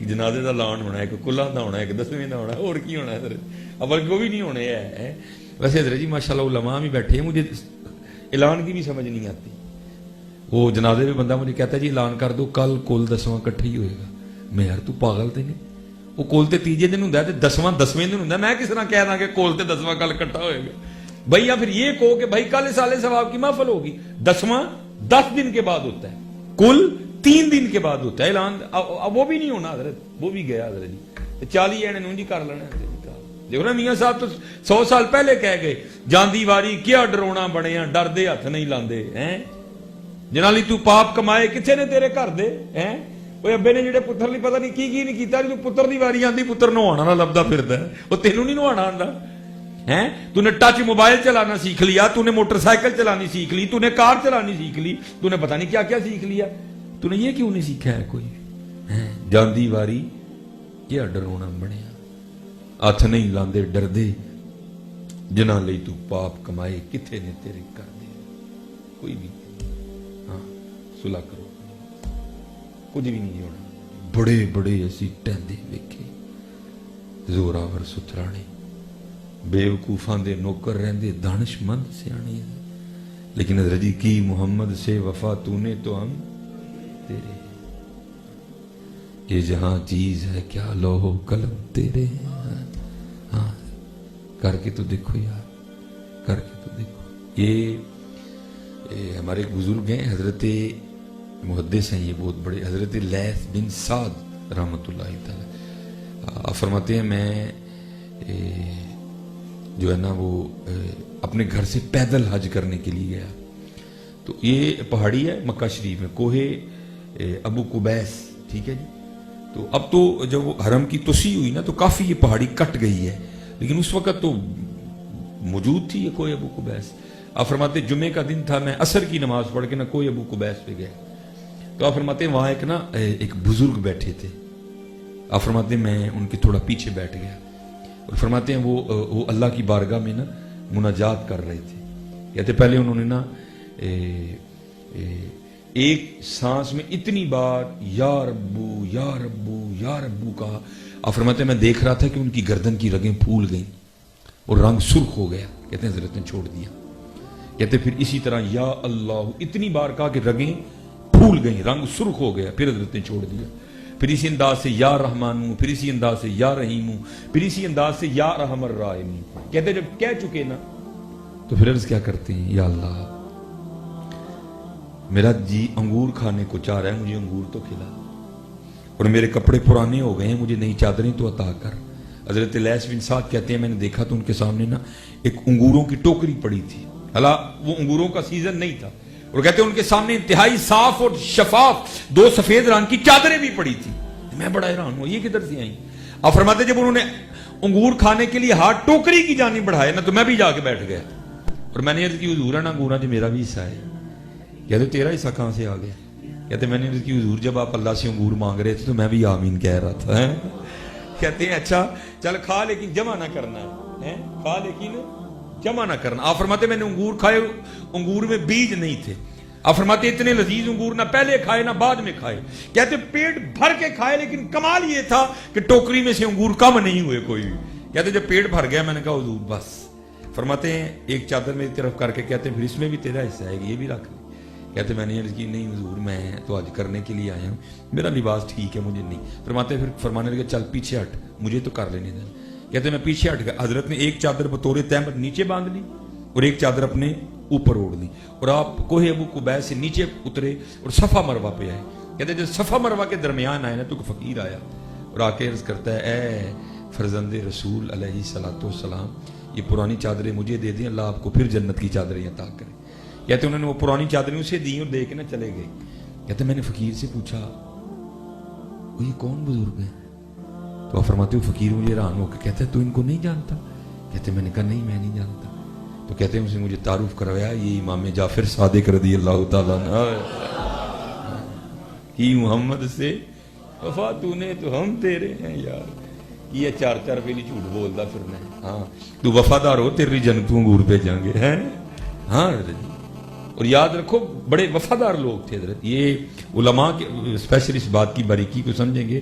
ایک جنازے کا اعلان ہونا ہے, ایک کلہ کا ہونا ہے, ایک 10ویں کا ہونا ہے, اور کی ہونا ہے حضرت, اب وہ بھی نہیں ہونے ہے. ویسے حضرت جی ماشاءاللہ علماء بھی بیٹھے ہیں, مجھے اعلان کی بھی سمجھ نہیں آتی. وہ جنازے میں بندہ مجھے کہتا ہے جی اعلان کر دو کل کل 10واں کٹھا ہی ہوئے گا. میں یار تو پاگل تے نہیں, وہ کول تے تیجے دن ہوندا ہے تے 10واں 10ویں دن ہوندا ہے, میں کس طرح کہہ رہا کہ کول تے 10واں کل کٹھا ہوئے گا بھائی. یا پھر یہ کہو کہ بھائی کل سالے ثواب کی محفل ہوگی, 10واں 10 دن کے بعد ہوتا ہے, کل 3 دن کے بعد ہوتا ہے اعلان. اب وہ بھی نہیں ہونا حضرت, وہ بھی گیا حضرت جی. 40 اینے نوں جی کر لینا حضرت. دیکھو نا میاں صاحب تو 100 سال پہلے کہہ گئے جاندی واری کیا ڈرونا بنیا, ڈر دے ہاتھ نہیں لاندے ہیں, جنہاں لئی تو پاپ کمائے کتنے نے تیرے گھر دے ہیں. وہ ابے نے جڑے پتر لئی پتہ نہیں کی نہیں کیتا, جو پتر دی واری آندی پتر نہوانا نہ لبدا پھردا ہے, وہ تینوں نہیں نہوانا آندا ہیں. تو نے ٹچ موبائل چلانا سیکھ لیا, تو نے موٹر سائیکل چلانی سیکھ لی, تو نے کار چلانی سیکھ لی, تو نے پتہ نہیں کیا کیا سیکھ لیا, تو نے یہ کیوں نہیں سیکھا ہے کوئی ہیں. جاندی واری کیا ڈرونا بنیا, ہاتھ نہیں لاندے ڈردے, جنہاں لئی تو پاپ کمائے کتنے نے تیرے کر دے. کوئی بھی ہاں صلح کرو, کچھ بھی نہیں ہونا. بڑے بڑے اسی ٹہندے ویکھے, زوراور سترانے, بیوقوفاں دے نوکر رہندے دانش مند سیانے, لیکن حضرت جی کی محمد سے وفا تو نے تو ہم تیرے. یہ جہاں چیز ہے کیا لوح قلم تیرے. ہاں کر کے تو دیکھو یار, کر کے تو دیکھو. یہ ہمارے ایک بزرگ ہیں حضرت محدث ہیں, یہ بہت بڑے, حضرت لیث بن سعد رحمۃ اللہ تعالی. فرماتے ہیں میں جو ہے نا وہ اپنے گھر سے پیدل حج کرنے کے لیے گیا. تو یہ پہاڑی ہے مکہ شریف میں, کوہ ابو قبیس, ٹھیک ہے جی. تو اب تو جب وہ حرم کی توسیع ہوئی نا تو کافی یہ پہاڑی کٹ گئی ہے, لیکن اس وقت تو موجود تھی یہ کوہ ابو قبیس. آپ فرماتے جمعے کا دن تھا, میں عصر کی نماز پڑھ کے نا کوہ ابو قبیس پہ گیا. تو آپ فرماتے وہاں ایک بزرگ بیٹھے تھے. آپ فرماتے میں ان کے تھوڑا پیچھے بیٹھ گیا, اور فرماتے ہیں وہ اللہ کی بارگاہ میں نا مناجات کر رہے تھے. کہتے پہلے انہوں نے نا ایک سانس میں اتنی بار یا ربو یا ربو یا ربو کہا. آپ فرماتے ہیں میں دیکھ رہا تھا کہ ان کی گردن کی رگیں پھول گئیں اور رنگ سرخ ہو گیا. کہتے ہیں حضرت نے چھوڑ دیا. کہتے پھر اسی طرح یا اللہ اتنی بار کہا کہ رگیں پھول گئیں, رنگ سرخ ہو گیا, پھر حضرت نے چھوڑ دیا. پھر اسی انداز سے یا رحمان ہوں, پھر اسی انداز سے یا رحیم ہوں, پھر اسی انداز سے یا رحم الرحیم. کہتے جب کہہ چکے نا تو پھر عرض کیا کرتے ہیں, یا اللہ میرا جی انگور کھانے کو چاہ رہا ہے, مجھے انگور تو کھلا, اور میرے کپڑے پرانے ہو گئے ہیں, مجھے نئی چادریں تو عطا کر. حضرت لیث بن سعد کہتے ہیں میں نے دیکھا تو ان کے سامنے نا ایک انگوروں کی ٹوکری پڑی تھی, حالانکہ وہ انگوروں کا سیزن نہیں تھا, اور کہتے ہیں ان کے سامنے انتہائی صاف اور شفاف 2 سفید رنگ کی چادریں بھی پڑی تھی. میں بڑا حیران ہوں یہ کدھر سے آئیں. آپ فرماتے جب انہوں نے انگور کھانے کے لیے ہاتھ ٹوکری کی جانب بڑھائے نا تو میں بھی جا کے بیٹھ گیا, اور میں نے عرض کی حضور نا انگوراں جو میرا بھی حصہ ہے. کہتے تیرا حصہ کہاں سے آ گیا. کہتے میں نے عرض کی حضور جب آپ اللہ سے انگور مانگ رہے تھے تو میں بھی آمین کہہ رہا تھا. کہتے ہیں اچھا چل کھا لیکن جمع نہ کرنا ہے, کھا لیکن جمع نہ کرنا. آپ فرماتے میں نے انگور کھائے, انگور میں بیج نہیں تھے. آپ فرماتے اتنے لذیذ انگور نہ پہلے کھائے نہ بعد میں کھائے. کہتے پیٹ بھر کے کھائے, لیکن کمال یہ تھا کہ ٹوکری میں سے انگور کم نہیں ہوئے کوئی. کہتے جب پیٹ بھر گیا میں نے کہا حضور بس. فرماتے ہیں ایک چادر میری طرف کر کے کہتے ہیں پھر اس میں بھی تیرا حصہ ہے, یہ بھی رکھ لے. کہتے میں نے عرض کی نہیں حضور میں تو آج کرنے کے لیے آیا ہوں, میرا لباس ٹھیک ہے مجھے نہیں. فرماتے پھر فرمانے لگے چل پیچھے ہٹ, مجھے تو کر لینے دیں. کہتے میں پیچھے ہٹ گیا. حضرت نے ایک چادر بطور تہمت نیچے باندھ لی اور ایک چادر اپنے اوپر اوڑھ لی, اور آپ کوہ ابو قبیس سے نیچے اترے اور صفا مروہ پہ آئے. کہتے جب صفا مروہ کے درمیان آئے نا تو فقیر آیا اور آ کے عرض کرتا ہے اے فرزند رسول علیہ الصلوۃ والسلام, یہ پرانی چادریں مجھے دے دیں, اللہ آپ کو پھر جنت کی چادریں عطا کرے. کہتے انہوں نے وہ پرانی چادریں اسے دی اور دے کے نہ چلے گئے. کہتے میں نے فقیر سے پوچھا وہ یہ کون بزرگ ہے. تو آپ فرماتے ہو فقیر مجھے حیران ہو کے کہتا ہے تو ان کو نہیں جانتا. کہتے میں نے کہا نہیں میں نہیں جانتا. تو کہتے ہیں اسے مجھے تعارف کروایا, یہ امام جعفر صادق رضی اللہ تعالیٰ عنہ کی محمد سے وفا تو نے تو ہم تیرے ہیں یار. یہ 4 پہلی جھوٹ بولتا پھرنا ہے. ہاں تو وفادار ہو تیری جنتوں انگور بھیجیں گے ہیں. ہاں اور یاد رکھو بڑے وفادار لوگ تھے حضرت. یہ علماء کے اسپیشل اس بات کی باریکی کو سمجھیں گے.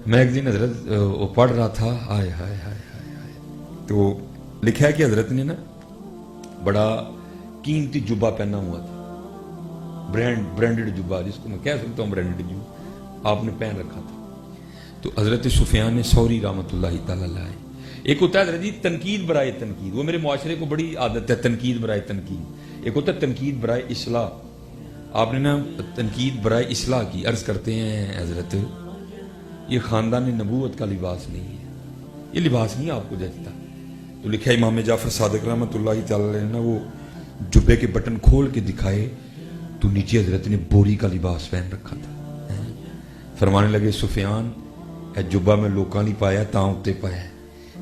میں ایک دن حضرت وہ پڑھ رہا تھا، آئے ہائے ہائے ہائے ہائے، تو لکھا ہے کہ حضرت نے نا بڑا قیمتی جبہ پہنا ہوا تھا، برانڈڈ جبہ، جس کو میں کہہ سکتا ہوں برانڈڈ جبہ آپ نے پہن رکھا تھا. تو حضرت سفیان ثوری رحمۃ اللہ تعالی علیہ، ایک ہوتا ہے حضرت جی تنقید برائے تنقید، وہ میرے معاشرے کو بڑی عادت ہے تنقید برائے تنقید، ایک ہوتا ہے تنقید برائے اصلاح. آپ نے نا تنقید برائے اصلاح کی. عرض کرتے ہیں حضرت یہ خاندان نبوت کا لباس نہیں ہے، یہ لباس نہیں آپ کو جچتا. تو لکھا ہے امام جعفر صادق رحمۃ اللہ تعالی علیہ نے وہ جبے کے بٹن کھول کے دکھائے تو نیچے حضرت نے بوری کا لباس پہن رکھا تھا. فرمانے لگے سفیان اے جبہ میں لوکاں نہیں پایا تاں اتے پایا،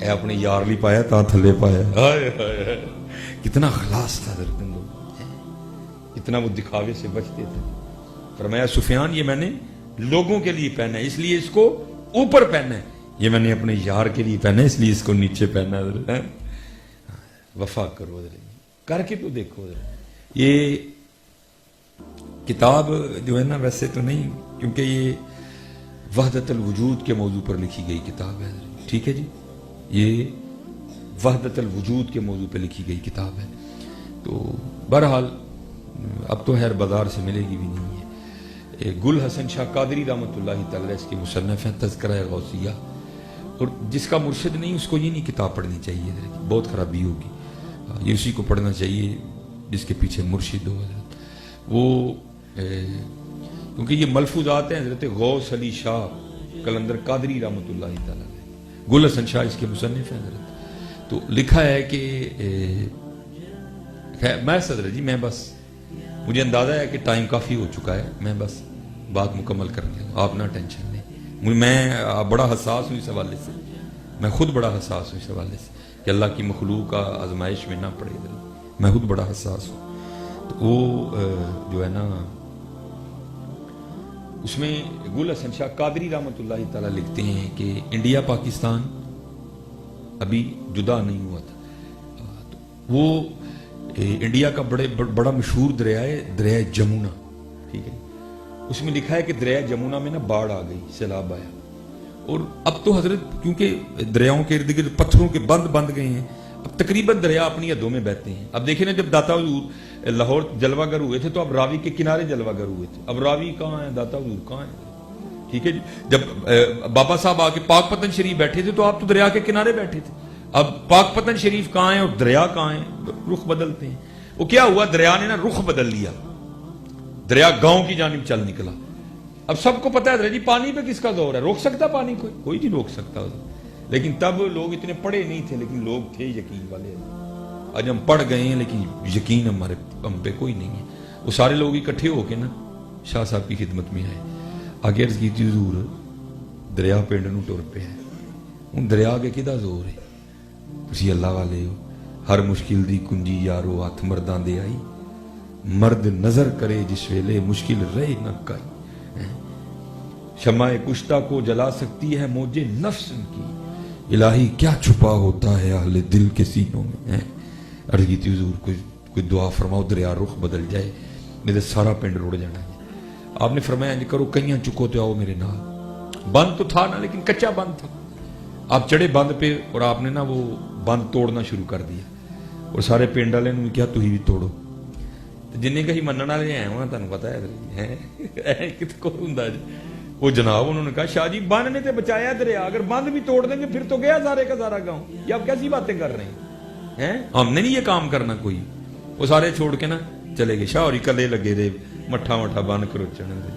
اے اپنے یار لی پایا تاں تھلے پایا. کتنا خلاص تھا حضرت لوگ، کتنا وہ دکھاوے سے بچتے تھے. فرمایا سفیان یہ میں نے لوگوں کے لیے پہنا ہے اس لیے اس کو اوپر پہنا ہے، یہ میں نے اپنے یار کے لیے پہنا ہے اس لیے اس کو نیچے پہنا ہے. وفا کرو حضرت، کر کے تو دیکھو حضرت. یہ کتاب جو ہے نا ویسے تو نہیں، کیونکہ یہ وحدت الوجود کے موضوع پر لکھی گئی کتاب ہے حضرت، ٹھیک ہے جی، یہ وحدت الوجود کے موضوع پہ لکھی گئی کتاب ہے. تو بہرحال اب تو خیر بازار سے ملے گی بھی نہیں ہے. گل حسن شاہ قادری رحمۃ اللہ تعالی اس کی مصنف ہیں تذکرہ غوثیہ، اور جس کا مرشد نہیں اس کو یہ نہیں کتاب پڑھنی چاہیے حضرت، بہت خرابی ہوگی. یہ اسی کو پڑھنا چاہیے جس کے پیچھے مرشد ہو حضرت. وہ کیونکہ یہ ملفوظات ہیں حضرت غوث علی شاہ قلندر قادری رحمۃ اللہ تعالی، گل حسن شاہ اس کے مصنف ہیں حضرت. تو لکھا ہے کہ میں حضرت جی میں بس مجھے اندازہ ہے کہ ٹائم کافی ہو چکا ہے، میں بس بات مکمل کر دیا، آپ نہ ٹینشن لیں. میں بڑا حساس ہوں اس حوالے سے، میں خود بڑا حساس ہوں اس حوالے سے کہ اللہ کی مخلوق کا آزمائش میں نہ پڑے، میں خود بڑا حساس ہوں. تو وہ جو ہے نا اس میں گل حسن شاہ قادری رحمۃ اللہ تعالی لکھتے ہیں کہ انڈیا پاکستان ابھی جدا نہیں ہوا تھا. تو وہ انڈیا کا بڑا مشہور دریا ہے دریا جمنا، ٹھیک ہے. اس میں لکھا ہے کہ دریا جمنا میں نا باڑھ آ گئی، سیلاب آیا، اور اب تو حضرت کیونکہ دریاؤں کے ارد گرد پتھروں کے بند گئے ہیں، اب تقریباً دریا اپنی حدوں میں بہتے ہیں. اب دیکھیں نا جب داتا حضور لاہور جلوہ گر ہوئے تھے تو اب راوی کے کنارے جلوہ گر ہوئے تھے، اب راوی کہاں ہے، داتا حضور کہاں ہے، ٹھیک ہے جی. جب بابا صاحب آ کے پاک پتن شریف بیٹھے تھے تو آپ تو دریا کے کنارے بیٹھے تھے. اب پاک پتن شریف کہاں ہے اور دریا کہاں ہے، رخ بدلتے ہیں. وہ کیا ہوا، دریا نے نا رخ بدل لیا، دریا گاؤں کی جانب چل نکلا. اب سب کو پتا ہے جی پانی پہ کس کا زور ہے، روک سکتا پانی کوئی نہیں روک سکتا. لیکن تب لوگ اتنے پڑھے نہیں تھے، لیکن لوگ تھے یقین والے. آج ہم پڑھ گئے ہیں لیکن یقین ہم پہ کوئی نہیں ہے. وہ سارے لوگ اکٹھے ہو کے نا شاہ صاحب کی خدمت میں آئے. آگے عرض کی حضور دریا پنڈ نو ٹر پہ ہے، ہوں دریا کے کدا زور ہے، تسی اللہ والے ہو. ہر مشکل دی کنجی یارو ہاتھ مرداں دے آئی، مرد نظر کرے جس ویلے مشکل رہے نہ کائی. شمع کشتہ کو جلا سکتی ہے موجے نفس کی، الہی کیا چھپا ہوتا ہے اہل دل کے سینوں میں. عرض کی حضور کوئی دعا فرماؤ دریا رخ بدل جائے، نہیں تو سارا پنڈ روڑ جانا ہے. آپ نے فرمایا انج کرو کئیاں چکو تو آؤ میرے نال. بند تو تھا نا لیکن کچا بند تھا. آپ چڑھے بند پہ اور آپ نے نا وہ بند توڑنا شروع کر دیا، اور سارے پنڈ والے نے کیا تھی بھی توڑو. جن کہیں منن والے ہیں وہاں تمہیں پتا ہے کت کو ہوں جی. وہ جناب انہوں نے کہا شاہ جی بند نے تو بچایا دریا، اگر بند بھی توڑ دیں گے پھر تو گیا سارے کا سارا گاؤں. یہ آپ کیسی باتیں کر رہے ہیں، ہم نے نہیں یہ کام کرنا کوئی. وہ سارے چھوڑ کے نا چلے گئے، شاہ اور کلے لگے دے مٹھا بند کرو چڑھنے دے.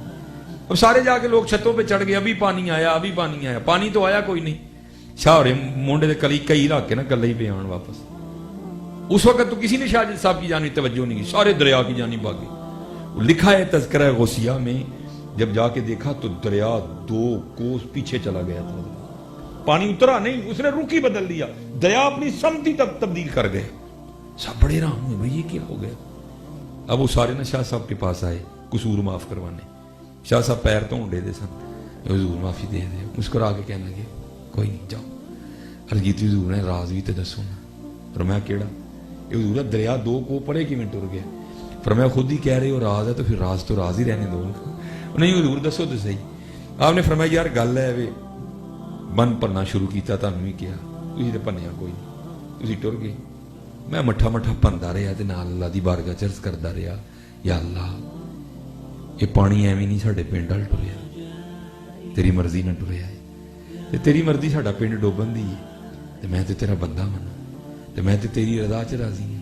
اب سارے جا کے لوگ چھتوں پہ چڑھ گئے، ابھی پانی آیا ابھی پانی آیا، پانی تو آیا کوئی نہیں. شاہ اور مونڈے کلی کئی رکھ کے نا کلے ہی پہ آن واپس. اس وقت تو کسی نے شاہ صاحب کی جانب توجہ نہیں کی، سارے دریا کی جانب بھاگے. لکھا ہے تذکرہ غوثیہ میں جب جا کے دیکھا تو دریا 2 کوس پیچھے چلا گیا تھا. پانی اترا نہیں، اس نے رخ ہی بدل دیا، دریا اپنی سمت ہی تبدیل کر گئے. سب بڑے رام ہوئے بھائی یہ کیا ہو گیا. اب وہ سارے نا شاہ صاحب کے پاس آئے قصور معاف کروانے. شاہ صاحب پیر تو ڈے دے سن، حضور معافی دے دے. مسکرا کے کہنے لگے کوئی نہیں جاؤ. عرض کی حضور نے راز بھی تو دسو نا. فرمایا کیڑا؟ یہ حضور دریا 2 کو پڑے کیویں ٹر گیا. فرمایا خود ہی کہہ رہے ہو راز ہے تو پھر راز ہی رہنے دو. نہیں حضور دسو تو صحیح. آپ نے فرمایا یار گل ہے وے ਬੰਨ ਭਰਨਾ ਸ਼ੁਰੂ ਕੀਤਾ, ਤੁਹਾਨੂੰ ਵੀ ਕਿਹਾ, ਤੁਸੀਂ ਤੇ ਭੰਨਿਆ ਕੋਈ ਨਹੀਂ, ਤੁਸੀਂ ਟੁਰ ਗਏ। ਮੈਂ ਮੱਠਾ ਮੱਠਾ ਭੰਨਦਾ ਰਿਹਾ ਤੇ ਨਾਲ ਅੱਲਾ ਦੀ ਬਾਰਗਾਹ 'ਚ ਅਰਜ਼ ਕਰਦਾ ਰਿਹਾ, ਯਾ ਅੱਲਾ ਇਹ ਪਾਣੀ ਐਵੇਂ ਨਹੀਂ ਸਾਡੇ ਪਿੰਡ ਵੱਲ ਟੁਰਿਆ, ਤੇਰੀ ਮਰਜ਼ੀ ਨਾਲ ਟੁਰਿਆ ਹੈ, ਤੇ ਤੇਰੀ ਮਰਜ਼ੀ ਸਾਡਾ ਪਿੰਡ ਡੋਬਣ ਦੀ ਹੈ, ਤੇ ਮੈਂ ਤੇ ਤੇਰਾ ਬੰਦਾ ਮਨਾਂ, ਤੇ ਮੈਂ ਤੇ ਤੇਰੀ ਰਜ਼ਾ 'ਚ ਰਾਜ਼ੀ ਹਾਂ,